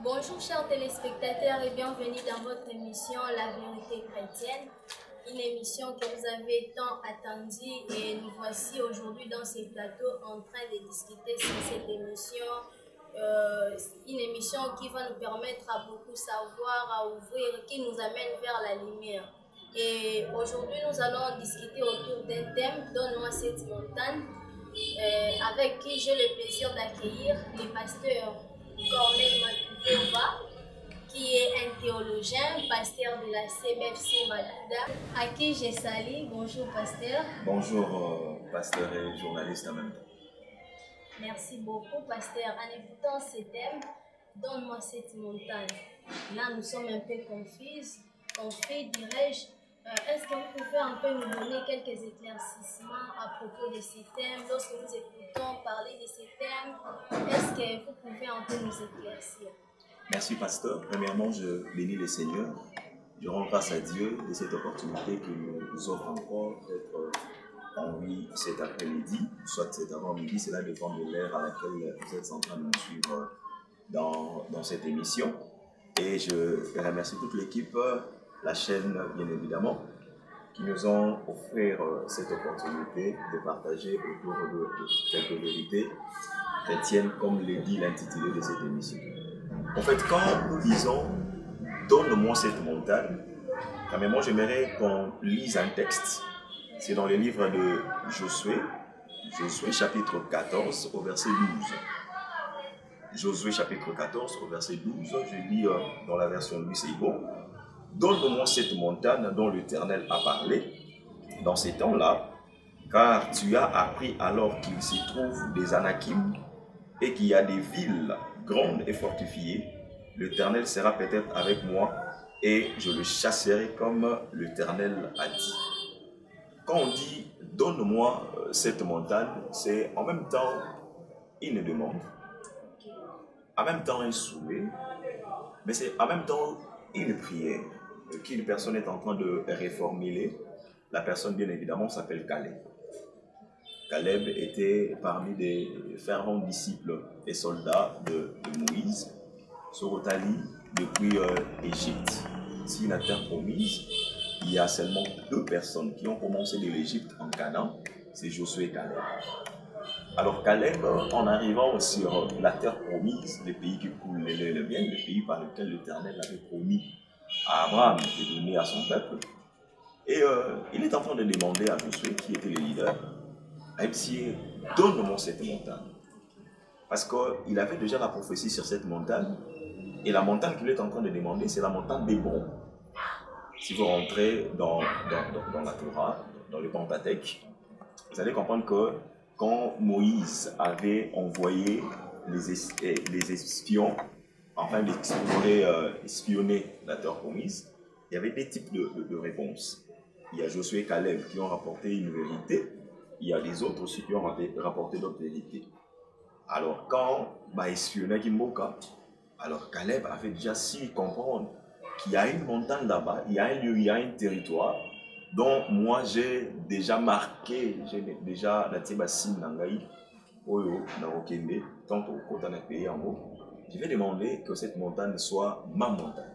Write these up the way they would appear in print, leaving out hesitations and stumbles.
Bonjour chers téléspectateurs et bienvenue dans votre émission La Vérité Chrétienne, une émission que vous avez tant attendue et nous voici aujourd'hui dans ces plateaux en train de discuter sur cette émission, une émission qui va nous permettre à beaucoup savoir, à ouvrir, qui nous amène vers la lumière. Et aujourd'hui nous allons discuter autour d'un thème, Donne-moi cette montagne, avec qui j'ai le plaisir d'accueillir le pasteur Corneille Matouva, qui est un théologien, pasteur de la CBFC Malouda, à qui je salue. Bonjour pasteur. Bonjour pasteur et journaliste en même temps. Merci beaucoup pasteur. En écoutant ce thème, Donne-moi cette montagne. Là nous sommes un peu confus, dirais-je. Est-ce que vous pouvez un peu nous donner quelques éclaircissements à propos de ces thèmes? Lorsque nous écoutons parler de ces thèmes, est-ce que vous pouvez un peu nous éclaircir? Merci pasteur. Premièrement, je bénis le Seigneur. Je rends grâce à Dieu de cette opportunité qu'il nous offre encore d'être en vie cet après-midi, soit cet avant-midi, cela dépend de l'heure à laquelle vous êtes en train de nous suivre dans cette émission. Et je remercie toute l'équipe, la chaîne bien évidemment, qui nous ont offert cette opportunité de partager autour de quelques vérités chrétiennes, comme le dit l'intitulé de cette émission. En fait, quand nous disons « Donne-moi cette montagne », quand même, moi j'aimerais qu'on lise un texte. C'est dans le livre de Josué, chapitre 14 au verset 12. Josué chapitre 14 au verset 12, je lis dans la version Louis Seibo. Donne-moi cette montagne dont l'Éternel a parlé dans ces temps-là, car tu as appris alors qu'il s'y trouve des Anakim et qu'il y a des villes grandes et fortifiées. L'Éternel sera peut-être avec moi et je le chasserai comme l'Éternel a dit. Quand on dit donne-moi cette montagne, c'est en même temps une demande, en même temps un souhait, mais c'est en même temps une prière qu'une personne est en train de reformuler. La personne, bien évidemment, s'appelle Caleb. Caleb était parmi des fervents disciples et soldats de Moïse, Sorotali, depuis l'Égypte. Si la terre promise, il y a seulement 2 personnes qui ont commencé de l'Égypte en Canaan, c'est Josué et Caleb. Alors Caleb, en arrivant sur la terre promise, le pays qui coule le lait et le miel, le pays par lequel l'Éternel avait promis à Abraham de donner à son peuple, et il est en train de demander à Josué, qui était le leader, à essayer, donne-moi cette montagne. Parce qu'il avait déjà la prophétie sur cette montagne, et la montagne qu'il est en train de demander, c'est la montagne d'Hébron. Si vous rentrez dans la Torah, dans le Pentateuque, vous allez comprendre que quand Moïse avait envoyé les espions, afin d'explorer, espionner la terre promise, il y avait des types de réponses. Il y a Josué et Caleb qui ont rapporté une vérité, il y a les autres aussi qui ont rapporté d'autres vérités. Alors quand espionner Kimboka, alors Caleb avait déjà su comprendre qu'il y a une montagne là-bas, il y a un lieu, il y a un territoire dont moi j'ai déjà marqué, j'ai déjà la Tébassim Nangaï, Oyo, Narokende, tant au côté d'un pays en haut. Je vais demander que cette montagne soit ma montagne.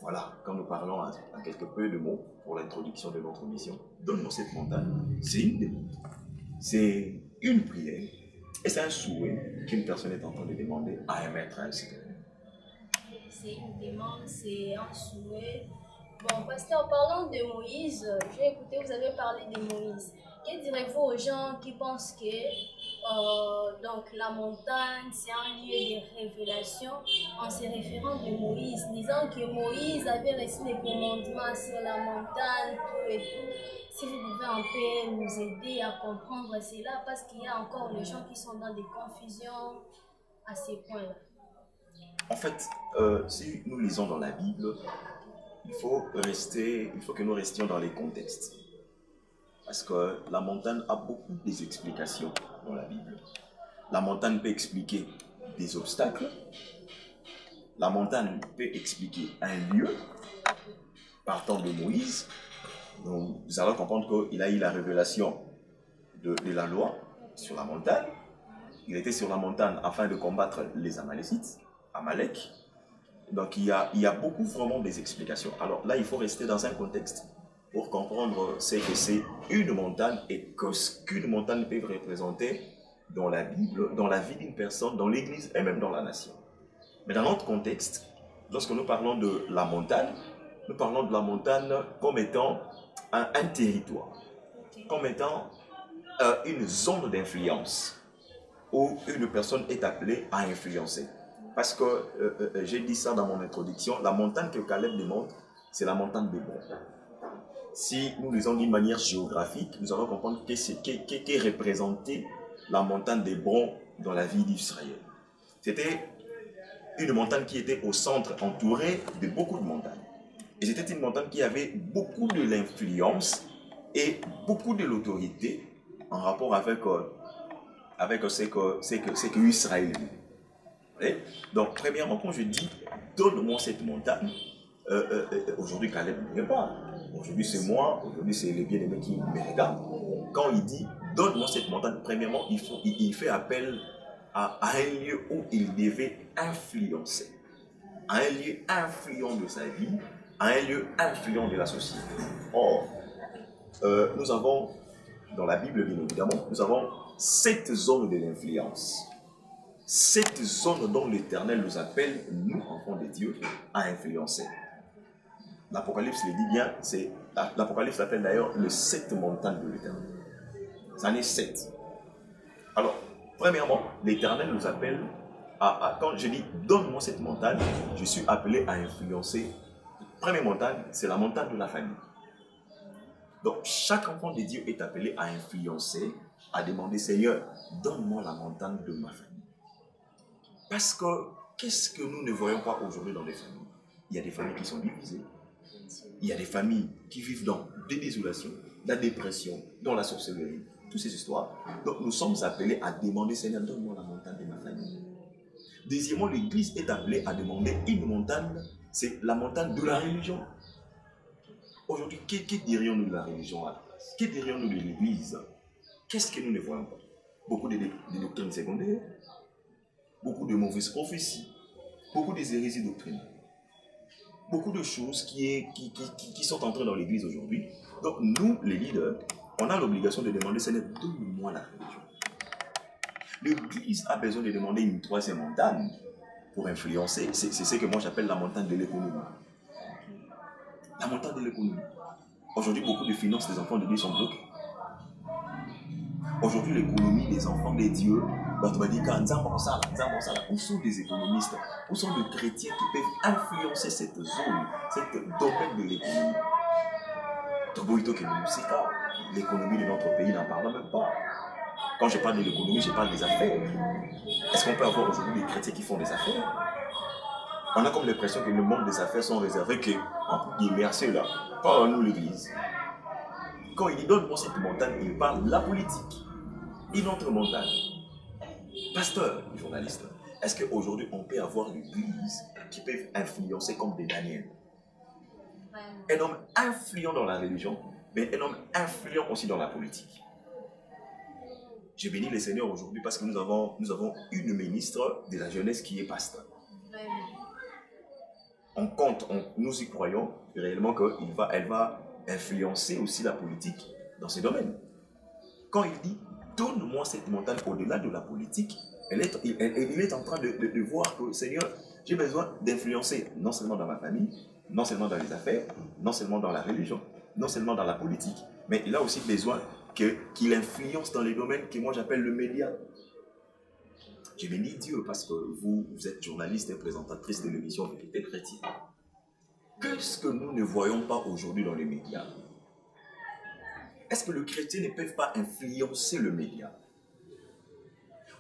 Voilà, quand nous parlons à quelque peu de mots pour l'introduction de notre mission, donne-moi cette montagne, c'est une demande, c'est une prière, et c'est un souhait qu'une personne est en train de demander à un maître, à un supérieur. C'est une demande, c'est un souhait. Bon, pasteur, parlons de Moïse. J'ai écouté, vous avez parlé de Moïse. Que direz-vous aux gens qui pensent que donc la montagne, c'est un lieu de révélation en se référant de Moïse, disant que Moïse avait reçu les commandements sur la montagne, tout et tout. Si vous pouvez un peu nous aider à comprendre cela, parce qu'il y a encore les gens qui sont dans des confusions à ces points-là. En fait, si nous lisons dans la Bible, il faut que nous restions dans les contextes. Parce que la montagne a beaucoup d'explications dans la Bible. La montagne peut expliquer des obstacles. La montagne peut expliquer un lieu. Partant de Moïse, donc, vous allez comprendre qu'il a eu la révélation de la loi sur la montagne. Il était sur la montagne afin de combattre les Amalécites, Amalek. Donc il y a beaucoup vraiment des explications. Alors là, il faut rester dans un contexte pour comprendre ce que c'est une montagne et que ce qu'une montagne peut représenter dans la Bible, dans la vie d'une personne, dans l'Église et même dans la nation. Mais dans notre contexte, lorsque nous parlons de la montagne, nous parlons de la montagne comme étant un territoire, comme étant une zone d'influence où une personne est appelée à influencer. Parce que, j'ai dit ça dans mon introduction, la montagne que Caleb demande, c'est la montagne d'Hébron. Si nous lisons d'une manière géographique, nous allons comprendre qu'est représentée la montagne d'Hébron dans la vie d'Israël. C'était une montagne qui était au centre, entourée de beaucoup de montagnes. Et c'était une montagne qui avait beaucoup de l'influence et beaucoup de l'autorité en rapport avec ce que Israël vit. Donc, premièrement, quand je dis « donne-moi cette montagne », aujourd'hui, Caleb ne vient pas. Aujourd'hui, c'est moi, aujourd'hui, c'est les bien-aimés qui me regardent. Quand il dit « donne-moi cette montagne », premièrement, il fait appel à un lieu où il devait influencer. À un lieu influent de sa vie, à un lieu influent de la société. Or, nous avons, dans la Bible, bien évidemment, nous avons 7 zones de l'influence. 7 zones dont l'Éternel nous appelle, nous, enfants de Dieu, à influencer. L'Apocalypse le dit bien, l'Apocalypse s'appelle d'ailleurs le 7 montagnes de l'Éternel. Ça en est 7. Alors, premièrement, l'Éternel nous appelle quand je dis donne-moi cette montagne, je suis appelé à influencer. Première montagne, c'est la montagne de la famille. Donc, chaque enfant de Dieu est appelé à influencer, à demander Seigneur, donne-moi la montagne de ma famille. Parce que, qu'est-ce que nous ne voyons pas aujourd'hui dans les familles? Il y a des familles qui sont divisées. Il y a des familles qui vivent dans des désolations, la dépression, dans la sorcellerie, toutes ces histoires. Donc, nous sommes appelés à demander Seigneur, donne-moi la montagne de ma famille. Deuxièmement, l'Église est appelée à demander une montagne, c'est la montagne de la religion. Aujourd'hui, que dirions-nous de la religion à la place? Que dirions-nous de l'Église? Qu'est-ce que nous ne voyons pas? Beaucoup de doctrines secondaires, beaucoup de mauvaises prophéties, beaucoup des hérésies doctrinales, beaucoup de choses qui sont entrées dans l'Église aujourd'hui. Donc nous, les leaders, on a l'obligation de demander, Seigneur, donne-moi la religion. L'Église a besoin de demander une troisième montagne pour influencer. C'est ce que moi j'appelle la montagne de l'économie. La montagne de l'économie. Aujourd'hui, beaucoup de finances des enfants de Dieu sont bloquées. Aujourd'hui, l'économie des enfants de Dieu, où sont les économistes? Où sont les chrétiens qui peuvent influencer cette zone, cette domaine de l'économie? L'économie de notre pays n'en parle même pas. Quand je parle de l'économie, je parle des affaires. Est-ce qu'on peut avoir aujourd'hui des chrétiens qui font des affaires? On a comme l'impression que le monde des affaires sont réservés à ceux-là, pas à nous l'Église. Quand il dit donne-moi cette montagne, il parle de la politique. Une autre montagne. Pasteur, journaliste, est-ce qu'aujourd'hui on peut avoir l'Église qui peut influencer comme des Daniel? Un homme influent dans la religion, mais un homme influent aussi dans la politique. Je bénis le Seigneur aujourd'hui parce que nous avons une ministre de la jeunesse qui est pasteur. On compte, nous y croyons réellement qu'elle va influencer aussi la politique dans ces domaines. Quand il dit donne-moi cette montagne au-delà de la politique, il est en train de voir que Seigneur, j'ai besoin d'influencer non seulement dans ma famille, non seulement dans les affaires, non seulement dans la religion, non seulement dans la politique, mais il a aussi besoin qu'il influence dans les domaines que moi j'appelle le média. Je bénis Dieu parce que vous êtes journaliste et présentatrice de l'émission Vérité chrétienne. Qu'est-ce que nous ne voyons pas aujourd'hui dans les médias? Est-ce que les chrétiens ne peuvent pas influencer le média?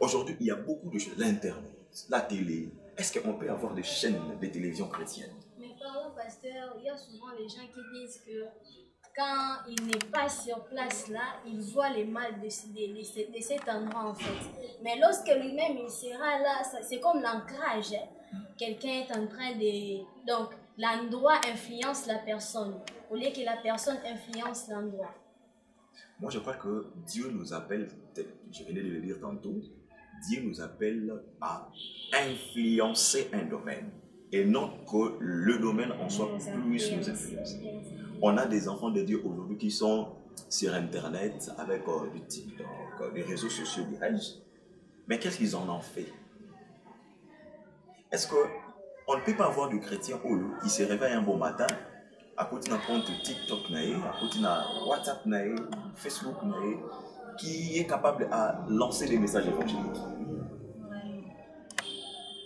Aujourd'hui, il y a beaucoup de choses. L'Internet, la télé. Est-ce qu'on peut avoir des chaînes de télévision chrétiennes? Mais pardon, pasteur, il y a souvent des gens qui disent que quand il n'est pas sur place là, il voit les mal de cet endroit en fait. Mais lorsque lui-même il sera là, c'est comme l'ancrage. Quelqu'un est en train de... Donc, l'endroit influence la personne, au lieu que la personne influence l'endroit. Moi, je crois que Dieu nous appelle, je venais de le dire tantôt, Dieu nous appelle à influencer un domaine et non que le domaine en soit plus nous influence. On a des enfants de Dieu aujourd'hui qui sont sur Internet avec du TikTok, des réseaux sociaux, dirais-je. Mais qu'est-ce qu'ils en ont fait? Est-ce qu'on ne peut pas avoir de chrétiens qui se réveillent un bon matin, à côté d'un compte TikTok, à côté d'un WhatsApp, Facebook, qui est capable de lancer des messages évangéliques?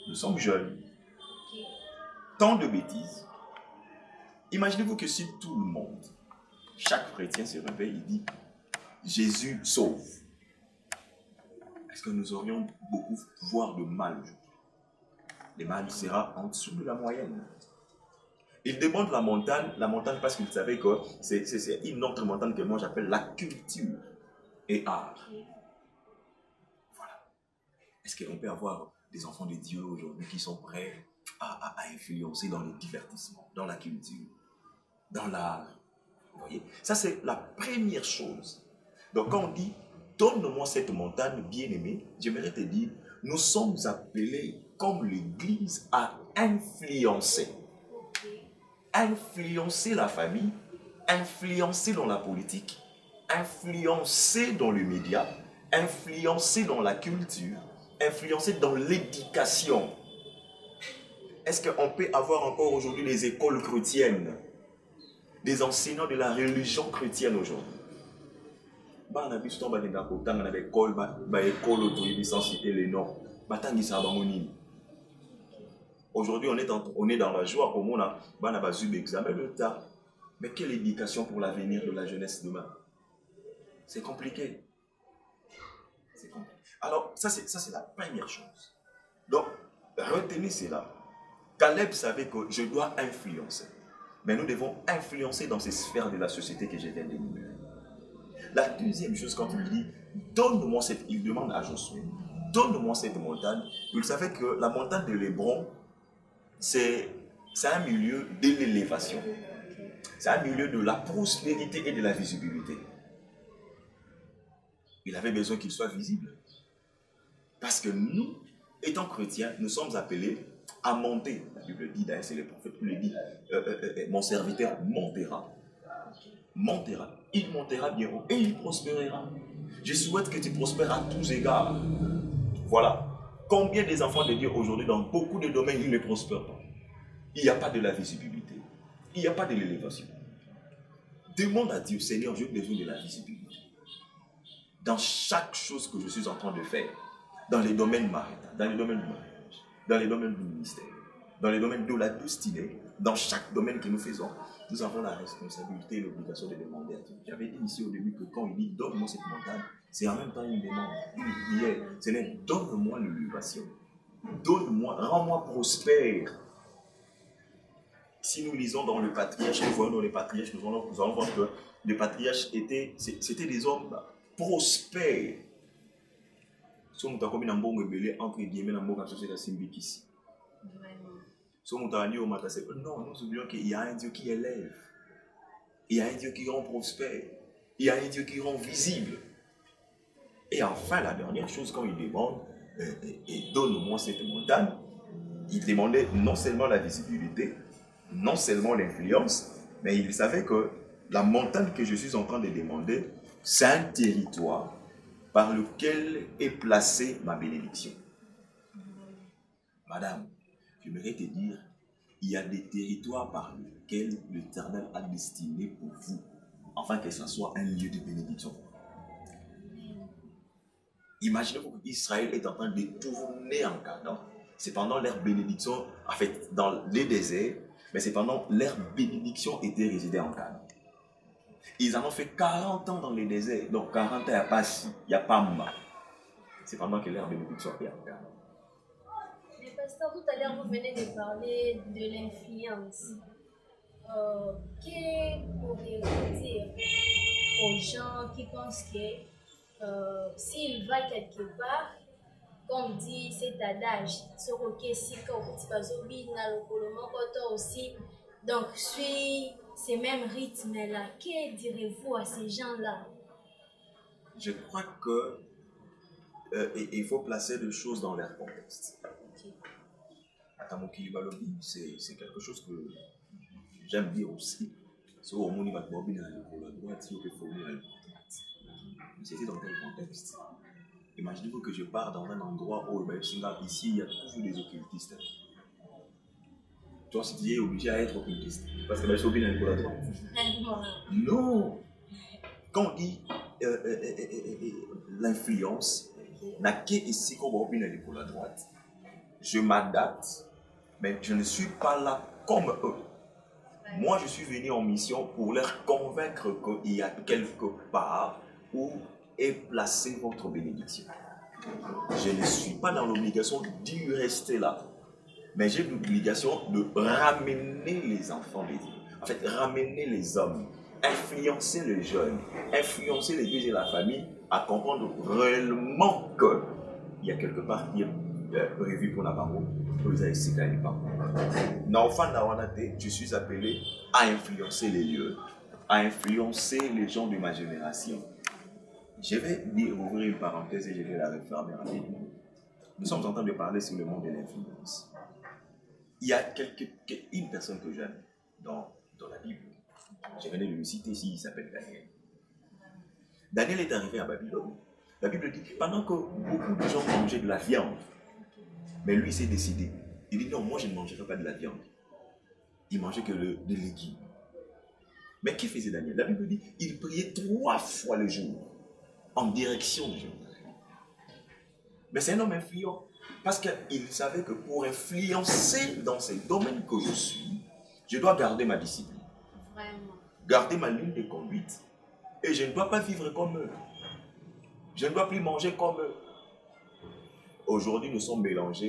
Nous sommes jeunes. Tant de bêtises. Imaginez-vous que si tout le monde, chaque chrétien se réveille et dit Jésus sauve, est-ce que nous aurions beaucoup pouvoir de mal aujourd'hui? Le mal sera en dessous de la moyenne. Il demande la montagne parce qu'il savait que c'est une autre montagne que moi j'appelle la culture et art. Voilà. Est-ce qu'on peut avoir des enfants de Dieu aujourd'hui qui sont prêts à influencer dans le divertissement, dans la culture, dans l'art? Vous voyez? Ça, c'est la première chose. Donc, quand on dit « Donne-moi cette montagne, bien-aimée », j'aimerais te dire, nous sommes appelés, comme l'Église, à influencer. Influencer la famille, influencer dans la politique, influencer dans les médias, influencer dans la culture, influencer dans l'éducation. Est-ce qu'on peut avoir encore aujourd'hui des écoles chrétiennes, des enseignants de la religion chrétienne aujourd'hui? Sans citer les noms. Aujourd'hui, on est dans la joie comme on a eu l'examen de temps. Mais quelle éducation pour l'avenir de la jeunesse demain? C'est compliqué. C'est compliqué. Alors, ça c'est la première chose. Donc, retenez cela. Caleb savait que je dois influencer. Mais nous devons influencer dans ces sphères de la société que je viens d'énumérer. La deuxième chose, quand il dit, donne-moi cette... Il demande à Josué, donne-moi cette montagne. Il savait que la montagne de l'Hébron, c'est un milieu de l'élévation. C'est un milieu de la prospérité et de la visibilité. Il avait besoin qu'il soit visible. Parce que nous, étant chrétiens, nous sommes appelés à monter. La Bible dit, d'ailleurs c'est le prophète qui le dit, mon serviteur montera. Montera. Il montera bien haut et il prospérera. Je souhaite que tu prospères à tous égards. Voilà. Combien des enfants de Dieu aujourd'hui, dans beaucoup de domaines, ils ne prospèrent pas? Il n'y a pas de la visibilité. Il n'y a pas de l'élévation. Demande à Dieu, Seigneur, j'ai besoin de la visibilité. Dans chaque chose que je suis en train de faire, dans les domaines maritains, dans les domaines du mariage, dans les domaines du ministère, dans les domaines de la destinée, dans chaque domaine que nous faisons, nous avons la responsabilité et l'obligation de demander à Dieu. J'avais dit ici au début que quand il dit « donne-moi cette montagne », c'est en même temps une demande, une prière. Seigneur, donne-moi l'élévation. Donne-moi, rends-moi prospère. Si nous lisons dans le patriarche, nous voyons dans les patriarches, nous allons voir que les patriarches c'était des hommes prospères. Si on a commis un bon rebelle entre guillemets dans la société symbikis. Si on a dit au matin, non, nous oublions qu'il y a un Dieu qui élève. Il y a un Dieu qui rend prospère. Il y a un Dieu qui rend visible. Et enfin, la dernière chose, quand il demande, et donne-moi cette montagne, il demandait non seulement la visibilité, non seulement l'influence, mais il savait que la montagne que je suis en train de demander, c'est un territoire par lequel est placée ma bénédiction. Madame, j'aimerais te dire, il y a des territoires par lesquels l'Éternel a destiné pour vous, afin que ce soit un lieu de bénédiction. Imaginez-vous qu'Israël est en train de tourner en Canaan. C'est pendant leur bénédiction, en fait, dans les déserts, mais c'est pendant leur bénédiction était résidée en Canaan. Ils en ont fait 40 ans dans les déserts. Donc 40 ans, il n'y a pas si, il n'y a pas mal. C'est pendant que leur bénédiction est en Canaan. Mais pasteur, tout à l'heure, vous venez de parler de l'influence. Que pourriez-vous dire aux gens qui pensent que s'il va quelque part, comme dit cet adage, aussi, donc suit ces mêmes rythmes-là. Que direz-vous à ces gens-là? Je crois que il faut placer les choses dans leur contexte. Batamokili Balobi, c'est quelque chose que j'aime dire aussi. C'est au monde va pour la droite, si on peut former à la droite. C'était dans quel contexte? Imaginez-vous que je pars dans un endroit où ici il y a toujours des occultistes. Toi, si tu es obligé à être occultiste, parce que je suis bien à la droite. Non! Quand on dit l'influence, n'a ici qu'on va bien pour la droite, je m'adapte, mais je ne suis pas là comme eux. Moi, je suis venu en mission pour leur convaincre qu'il y a quelque part où est placée votre bénédiction. Je ne suis pas dans l'obligation d'y rester là, mais j'ai l'obligation de ramener les enfants des Dieu. En fait, ramener les hommes, influencer les jeunes, influencer l'église et la famille à comprendre réellement qu'il y a quelque part qui est prévu pour la parole. Je suis appelé à influencer les lieux, à influencer les gens de ma génération. Je vais ouvrir une parenthèse et je vais la refermer rapidement. Nous sommes en train de parler sur le monde de l'influence. Il y a une personne que j'aime dans la Bible. Je venais de le citer ici, il s'appelle Daniel. Daniel est arrivé à Babylone. La Bible dit pendant que beaucoup de gens mangeaient de la viande, mais lui s'est décidé. Il dit non, moi je ne mangerai pas de la viande. Il mangeait que des légumes. Mais que faisait Daniel? La Bible dit il priait 3 fois le jour en direction de Dieu. Mais c'est un homme influent parce qu'il savait que pour influencer dans ces domaines que je suis, je dois garder ma discipline. Vraiment. Garder ma ligne de conduite. Et je ne dois pas vivre comme eux. Je ne dois plus manger comme eux. Aujourd'hui, nous sommes mélangés.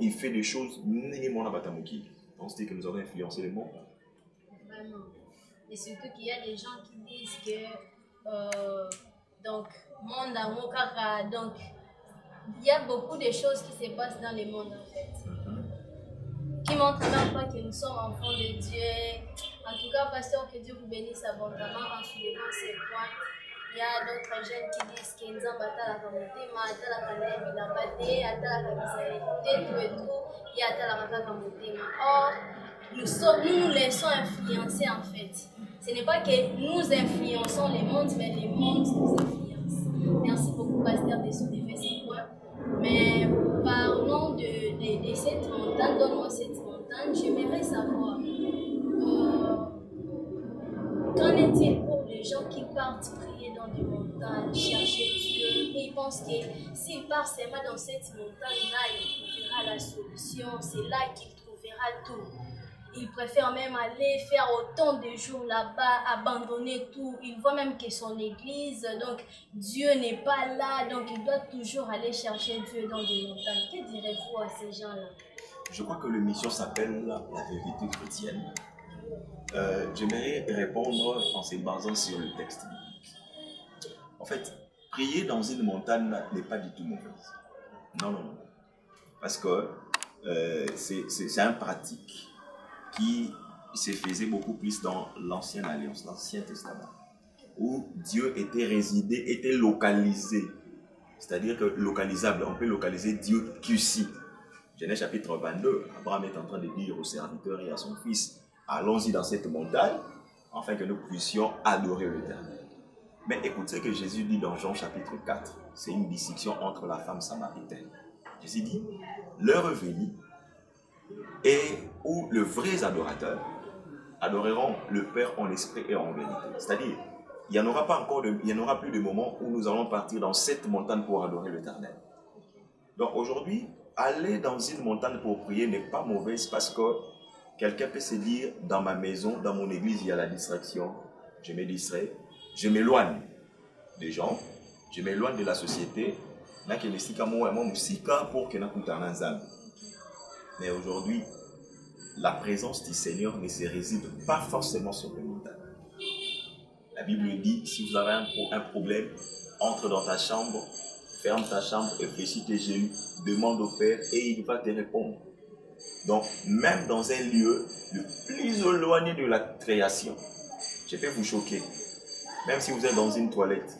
Il fait des choses. On se dit que nous avons influencé le monde. Vraiment. Et surtout qu'il y a des gens qui disent que donc monde amour kaka, donc il y a beaucoup de choses qui se passent dans le monde en fait. Qui montrent même pas que nous sommes enfants de Dieu. En tout cas, pasteur, que Dieu vous bénisse abondamment en soulevant ces points. Il y a d'autres jeunes qui disent que nous sommes la communauté, mais la or, nous nous laissons influencer en fait. Ce n'est pas que nous influençons les mondes, mais les mondes nous influencent. Merci beaucoup, pasteur, de soulever ces points. Mais parlons de cette montagne, donne-moi cette montagne. J'aimerais savoir, qu'en est-il pour les gens qui partent prier dans des montagnes, chercher Dieu, et ils pensent que s'ils partent seulement dans cette montagne-là, ils trouveront la solution, c'est là qu'ils trouveront tout. Il préfère même aller faire autant de jours là-bas, abandonner tout. Il voit même que son église, donc Dieu n'est pas là, donc il doit toujours aller chercher Dieu dans des montagnes. Que direz-vous à ces gens-là? Je crois que l'émission s'appelle la vérité chrétienne. J'aimerais répondre en se basant sur le texte biblique. En fait, prier dans une montagne n'est pas du tout mauvaise. Non. Parce que c'est une pratique qui se faisait beaucoup plus dans l'Ancienne Alliance, l'Ancien Testament, où Dieu était localisé. C'est-à-dire que localisable, on peut localiser Dieu qu'ici. Genèse chapitre 22, Abraham est en train de dire au serviteur et à son fils, allons-y dans cette montagne, afin que nous puissions adorer l'Éternel. Mais écoutez ce que Jésus dit dans Jean chapitre 4. C'est une discussion entre la femme samaritaine. Jésus dit, l'heure est venue, et où les vrais adorateurs adoreront le Père en esprit et en vérité. C'est-à-dire, il n'y en aura plus de moments où nous allons partir dans cette montagne pour adorer l'Éternel. Donc aujourd'hui, aller dans une montagne pour prier n'est pas mauvaise parce que quelqu'un peut se dire, dans ma maison, dans mon église, il y a la distraction, je me distrais, je m'éloigne des gens, je m'éloigne de la société, mais aujourd'hui, la présence du Seigneur ne se réside pas forcément sur les montagnes. La Bible dit, si vous avez un problème, entre dans ta chambre, ferme ta chambre, réfléchis tes genoux, demande au Père et il va te répondre. Donc, même dans un lieu le plus éloigné de la création, je peux vous choquer. Même si vous êtes dans une toilette,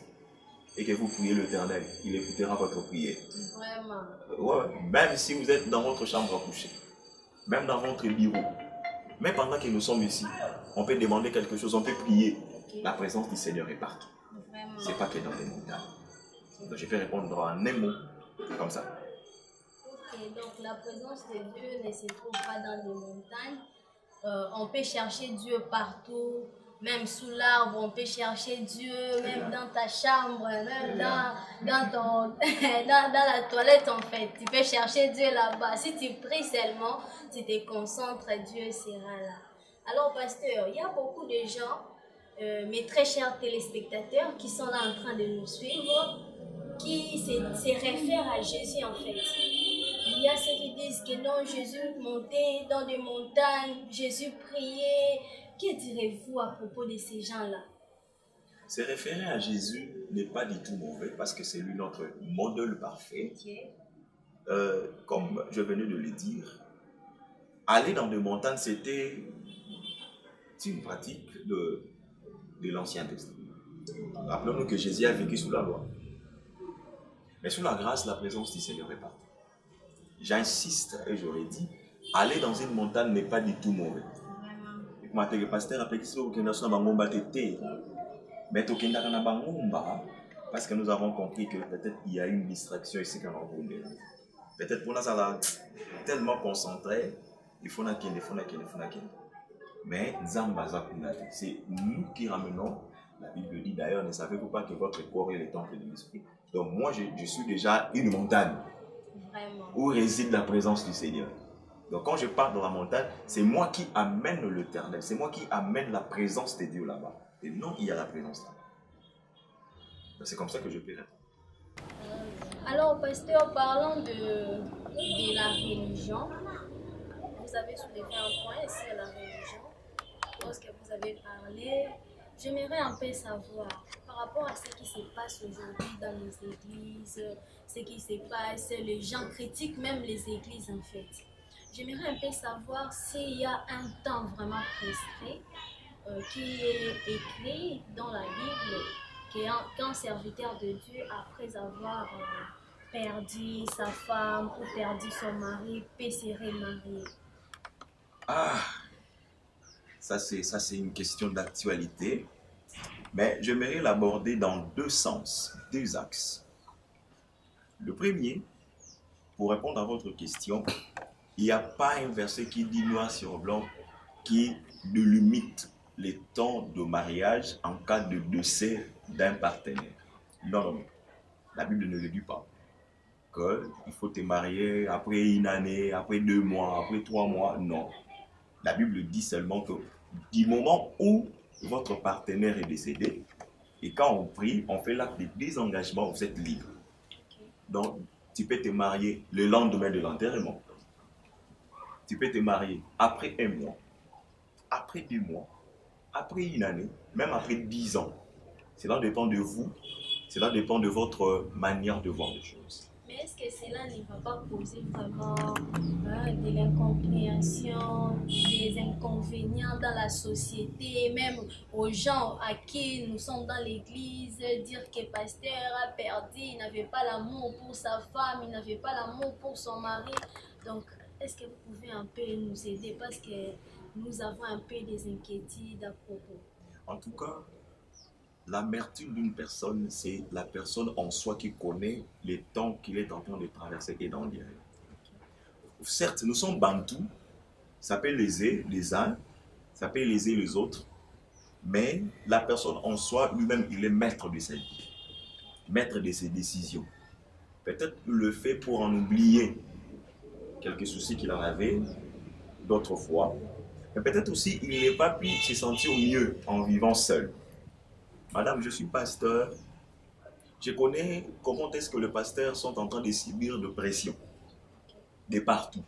et que vous priez l'Éternel, il écoutera votre prière. Vraiment. Ouais, même si vous êtes dans votre chambre à coucher, même dans votre bureau, même pendant que nous sommes ici, on peut demander quelque chose, on peut prier. Okay. La présence du Seigneur est partout. Ce n'est pas que dans les montagnes. Okay. Donc je peux répondre en un mot, comme ça. Ok, donc la présence de Dieu ne se trouve pas dans les montagnes. On peut chercher Dieu partout, même sous l'arbre, on peut chercher Dieu, même dans ta chambre, même dans la toilette en fait. Tu peux chercher Dieu là-bas. Si tu pries seulement, tu te concentres, Dieu sera là. Alors pasteur, il y a beaucoup de gens, mes très chers téléspectateurs qui sont là en train de nous suivre, qui se réfèrent à Jésus en fait. Il y a ceux qui disent que non, Jésus montait dans des montagnes, Jésus priait. Que direz-vous à propos de ces gens-là? Se référer à Jésus n'est pas du tout mauvais parce que c'est lui notre modèle parfait. Okay. Comme je venais de le dire, aller dans des montagnes, c'était une pratique de l'Ancien Testament. Rappelons-nous que Jésus a vécu sous la loi. Mais sous la grâce, la présence du Seigneur est partout. J'insiste et j'aurais dit, aller dans une montagne n'est pas du tout mauvais. Le pasteur a dit mais parce que nous avons compris que peut-être il y a une distraction ici quand on voulait. Peut-être pour nous, ça tellement concentré, il faut qu'il mais c'est nous qui ramenons. La Bible dit d'ailleurs, ne savez-vous pas que votre corps est le temple de l'Esprit? Donc moi, je suis déjà une montagne. Vraiment. Où réside la présence du Seigneur. Donc quand je pars dans la montagne, c'est moi qui amène l'Éternel, c'est moi qui amène la présence de Dieu là-bas. Et non, il y a la présence là-bas. C'est comme ça que je peux répondre. Alors, pasteur, parlons de la religion. Vous avez soulevé un point sur la religion. Lorsque vous avez parlé, j'aimerais un peu savoir par rapport à ce qui se passe aujourd'hui dans les églises, ce qui se passe, les gens critiquent même les églises en fait. J'aimerais un peu savoir s'il y a un temps vraiment prescrit qui est écrit dans la Bible qu'un serviteur de Dieu, après avoir perdu sa femme ou perdu son mari, peut se remarier. Ah, ça c'est une question d'actualité, mais j'aimerais l'aborder dans deux sens, deux axes. Le premier, pour répondre à votre question, il n'y a pas un verset qui dit noir sur blanc qui limite les temps de mariage en cas de décès d'un partenaire. Non. La Bible ne le dit pas. Il faut te marier après une année, après 2 mois, après 3 mois. Non. La Bible dit seulement que du moment où votre partenaire est décédé, et quand on prie, on fait l'acte de désengagement, vous êtes libre. Donc, tu peux te marier le lendemain de l'enterrement. Tu peux te marier après 1 mois, après 2 mois, après une année, même après 10 ans. Cela dépend de vous, cela dépend de votre manière de voir les choses. Mais est-ce que cela ne va pas poser vraiment de l'incompréhension, des inconvénients dans la société, même aux gens à qui nous sommes dans l'église, dire que le pasteur a perdu, il n'avait pas l'amour pour sa femme, il n'avait pas l'amour pour son mari. Donc, est-ce que vous pouvez un peu nous aider parce que nous avons un peu des inquiétudes à propos? En tout cas, l'amertume d'une personne, c'est la personne en soi qui connaît les temps qu'il est en train de traverser et d'endurer. Certes, nous sommes bantous, ça peut léser les uns, ça peut léser les autres, mais la personne en soi, lui-même, il est maître de sa vie, maître de ses décisions. Peut-être qu'il le fait pour en oublier quelques soucis qu'il en avait d'autres fois, mais peut-être aussi il n'est pas pu se sentir mieux en vivant seul. Madame, je suis pasteur. Je connais comment est-ce que les pasteurs sont en train de subir de pression. De partout.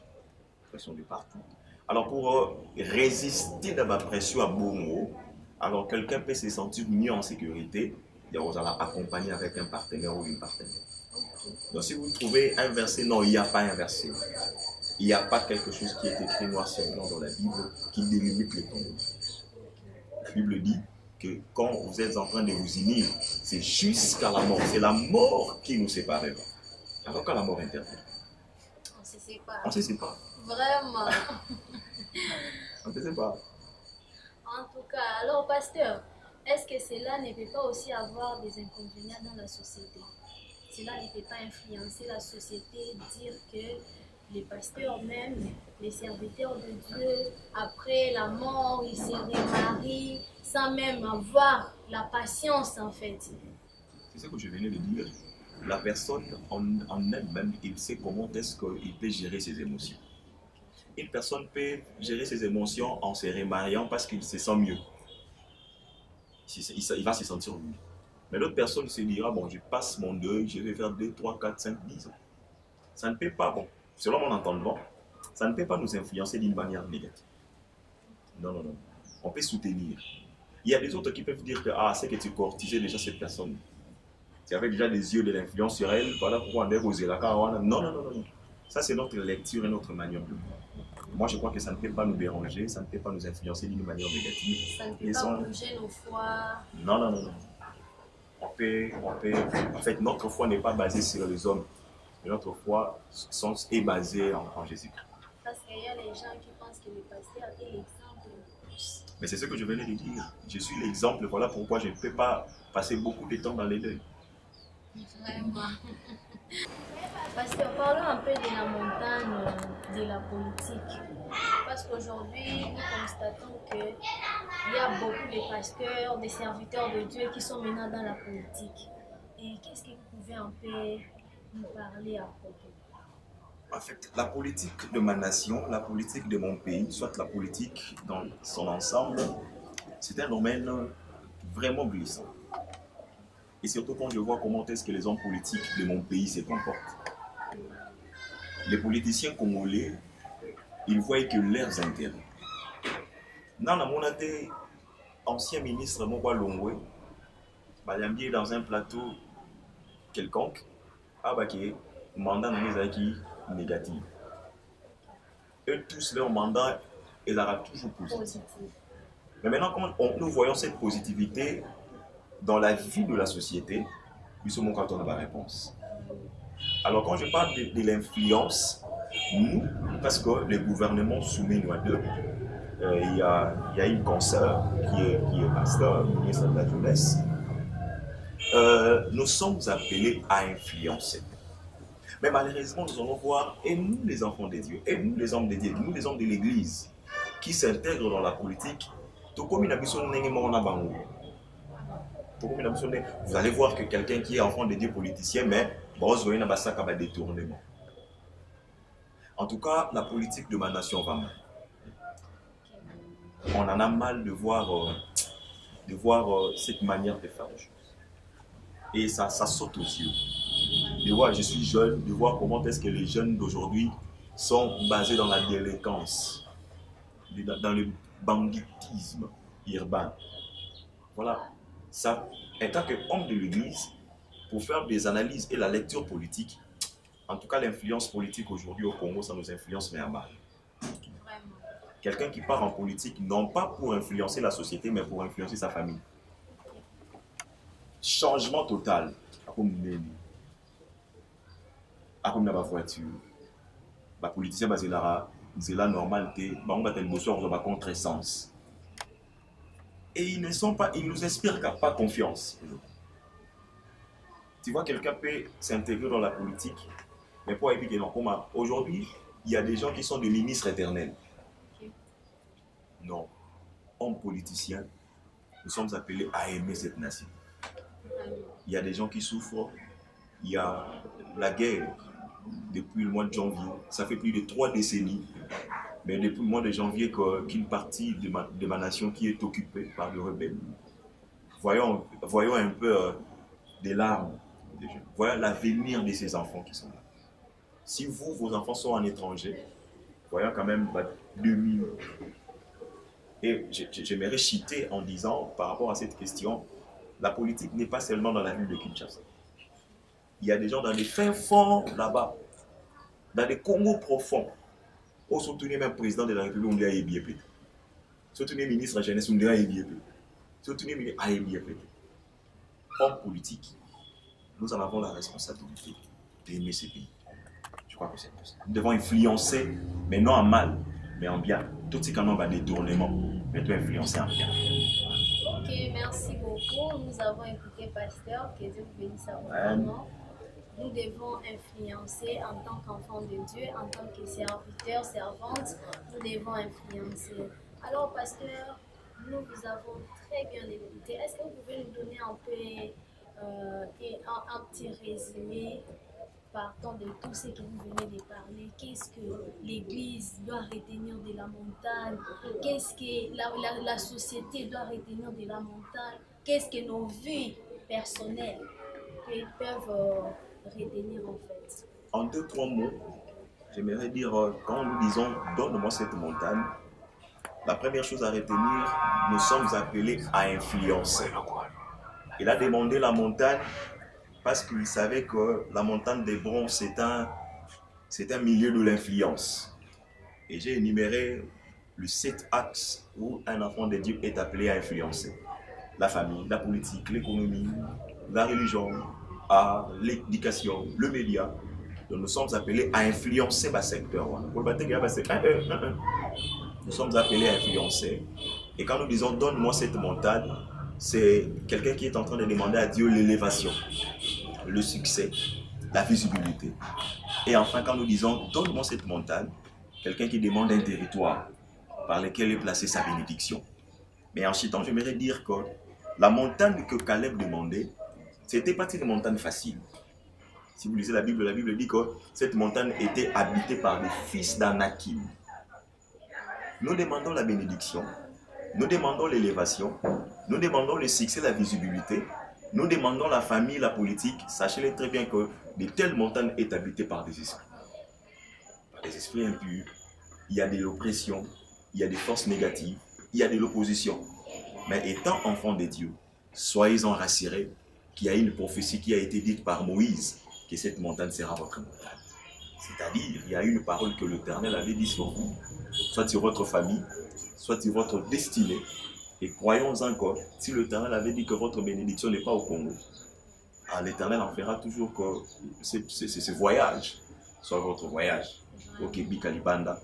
Pression de partout. Alors pour résister à la pression à bon mot, alors quelqu'un peut se sentir mieux en sécurité, vous allez accompagner avec un partenaire ou une partenaire. Donc si vous trouvez un verset, non, il n'y a pas un verset. Il n'y a pas quelque chose qui est écrit noir sur blanc dans la Bible qui délimite le temps. La Bible dit, que quand vous êtes en train de vous unir, c'est jusqu'à la mort. C'est la mort qui nous séparera. Alors quand la mort intervient, On se sépare. on se sépare. Vraiment. On se sépare. En tout cas, alors pasteur, est-ce que cela ne peut pas aussi avoir des inconvénients dans la société? Cela ne peut pas influencer la société, dire que les pasteurs même, les serviteurs de Dieu, après la mort, ils se remarient sans même avoir la patience en fait. C'est ce que je venais de dire. La personne en elle-même, il sait comment est-ce qu'il peut gérer ses émotions. Une personne peut gérer ses émotions en se remariant parce qu'il se sent mieux. Il va se sentir mieux. Mais l'autre personne se dira, bon, je passe mon deuil, je vais faire 2, 3, 4, 5, 10 ans. Ça ne peut pas, bon, selon mon entendement, ça ne peut pas nous influencer d'une manière négative. Non, non, non. On peut soutenir. Il y a des autres qui peuvent dire que, ah, c'est que tu courtisais déjà cette personne. Tu avais déjà des yeux de l'influence sur elle, voilà pourquoi on est osé la caravane. Non, non, non, non. Ça, c'est notre lecture et notre manière de voir. Moi, je crois que ça ne peut pas nous déranger, ça ne peut pas nous influencer d'une manière négative. Ça ne peut pas bouger nos foi. Non, non, non, non. En fait, notre foi n'est pas basée sur les hommes. Mais notre foi est basée en Jésus-Christ. Parce qu'il y a les gens qui pensent que le pasteur est l'exemple de plus. Mais c'est ce que je venais de dire. Je suis l'exemple, voilà pourquoi je ne peux pas passer beaucoup de temps dans les deuils. Vraiment. Pasteur, parlons un peu de la montagne de la politique. Parce qu'aujourd'hui, nous constatons qu'il y a beaucoup de pasteurs, des serviteurs de Dieu qui sont maintenant dans la politique. Et qu'est-ce que vous pouvez un peu nous parler à propos? En fait, la politique de ma nation, la politique de mon pays, soit la politique dans son ensemble, c'est un domaine vraiment glissant. Et surtout quand je vois comment est-ce que les hommes politiques de mon pays se comportent. Les politiciens congolais, ils voient que leurs intérêts. Dans ancien ministre Mokwa Longwe, Bayambi est dans un plateau quelconque, le mandat est négatif. Eux tous, leur mandat est toujours positif. Mais maintenant, quand nous voyons cette positivité dans la vie de la société, nous sommes quand on a la réponse. Alors quand je parle de l'influence, nous, parce que le gouvernement soumet nous à deux, il y a une consoeur qui est pasteur, ministre de la jeunesse, nous sommes appelés à influencer. Mais malheureusement, nous allons voir, et nous les enfants de Dieu, et nous les hommes de Dieu, nous les hommes de l'Église, qui s'intègrent dans la politique, vous allez voir que quelqu'un qui est enfant de Dieu politicien, mais détournement. En tout cas, la politique de ma nation va mal. On en a mal de voir cette manière de faire les choses. Et ça saute aux yeux. De voir, je suis jeune, de voir comment est-ce que les jeunes d'aujourd'hui sont basés dans la délinquance, dans le banditisme urbain. Voilà. Ça, en tant qu'homme de l'Église, pour faire des analyses et la lecture politique, en tout cas l'influence politique aujourd'hui au Congo, ça nous influence mais à mal. Quelqu'un qui part en politique, non pas pour influencer la société, mais pour influencer sa famille. Changement total. Comme la voiture, les politiciens c'est la normalité, ils contre-sens. Et ils nous inspirent pas confiance. Tu vois, quelqu'un peut s'intégrer dans la politique, mais pour éviter non, aujourd'hui, il y a des gens qui sont des ministres éternels. Non, hommes politiciens, nous sommes appelés à aimer cette nation. Il y a des gens qui souffrent, il y a la guerre depuis le mois de janvier, ça fait plus de 3 décennies, mais depuis le mois de janvier qu'une partie de ma nation qui est occupée par les rebelles. Voyons un peu des larmes, voyons l'avenir de ces enfants qui sont là. Si vos enfants sont en étranger, voyons quand même 2000. Et j'aimerais citer en disant, par rapport à cette question, la politique n'est pas seulement dans la ville de Kinshasa. Il y a des gens dans les fins fonds là-bas, dans les Congos profonds, où soutenir même président de la République, on dit à Ebiepé. Soutenir ministre de la jeunesse, on dit à Ebiepé. Surtout nous, hommes politiques, nous en avons la responsabilité d'aimer ce pays. Je crois que c'est comme ça. Nous devons influencer, mais non en mal, mais en bien. Tout ce qu'on va détournement, mais tu influencer en bien. Ok, merci beaucoup. Nous avons écouté Pasteur, que Dieu vous bénisse abondamment. Nous devons influencer en tant qu'enfants de Dieu, en tant que serviteurs, servantes, nous devons influencer. Alors, Pasteur, nous vous avons très bien écouté. Est-ce que vous pouvez nous donner un petit résumé partant de tout ce que vous venez de parler? Qu'est-ce que l'Église doit retenir de la montagne? Qu'est-ce que la société doit retenir de la montagne? Qu'est-ce que nos vies personnelles peuvent retenir en fait? En 2-3 mots, j'aimerais dire, quand nous disons « donne-moi cette montagne », la première chose à retenir, nous sommes appelés à influencer. Il a demandé la montagne parce qu'il savait que la montagne d'Hébron, c'est un milieu de l'influence. Et j'ai énuméré les 7 axes où un enfant de Dieu est appelé à influencer. La famille, la politique, l'économie, la religion, l'éducation, le média. Donc nous sommes appelés à influencer le secteur. Nous sommes appelés à influencer. Et quand nous disons « donne-moi cette montagne », c'est quelqu'un qui est en train de demander à Dieu l'élévation, le succès, la visibilité. Et enfin, quand nous disons « donne-moi cette montagne », quelqu'un qui demande un territoire par lequel est placée sa bénédiction. Mais en ce temps, j'aimerais dire que la montagne que Caleb demandait, ce n'était pas une montagne facile. Si vous lisez la Bible dit que cette montagne était habitée par des fils d'Anakim. Nous demandons la bénédiction, nous demandons l'élévation, nous demandons le succès, la visibilité, nous demandons la famille, la politique. Sachez-le très bien que de telles montagnes est habitée par des esprits. Par des esprits impurs, il y a de l'oppression, il y a des forces négatives, il y a de l'opposition. Mais étant enfant de Dieu, soyez-en rassurés qu'il y a une prophétie qui a été dite par Moïse, que cette montagne sera votre montagne. C'est-à-dire, il y a une parole que l'Éternel avait dit sur vous, soit sur votre famille, soit sur votre destinée. Et croyons encore, si l'Éternel avait dit que votre bénédiction n'est pas au Congo, l'Éternel en fera toujours que ce voyage soit votre voyage au Québec, à Libanda.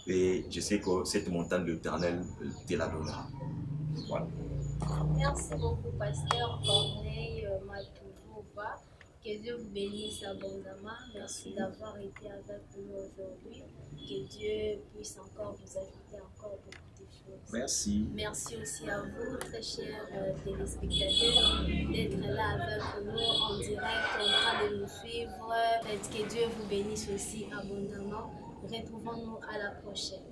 Et je sais que cette montagne de l'Éternel te la donnera. Voilà. Merci beaucoup, Pasteur Corneille Matouva. Que Dieu vous bénisse abondamment. Merci d'avoir été avec nous aujourd'hui. Que Dieu puisse encore vous ajouter encore beaucoup de choses. Merci. Merci aussi à vous, très chers téléspectateurs, d'être là avec nous en direct, en train de nous suivre. Que Dieu vous bénisse aussi abondamment. Retrouvons-nous à la prochaine.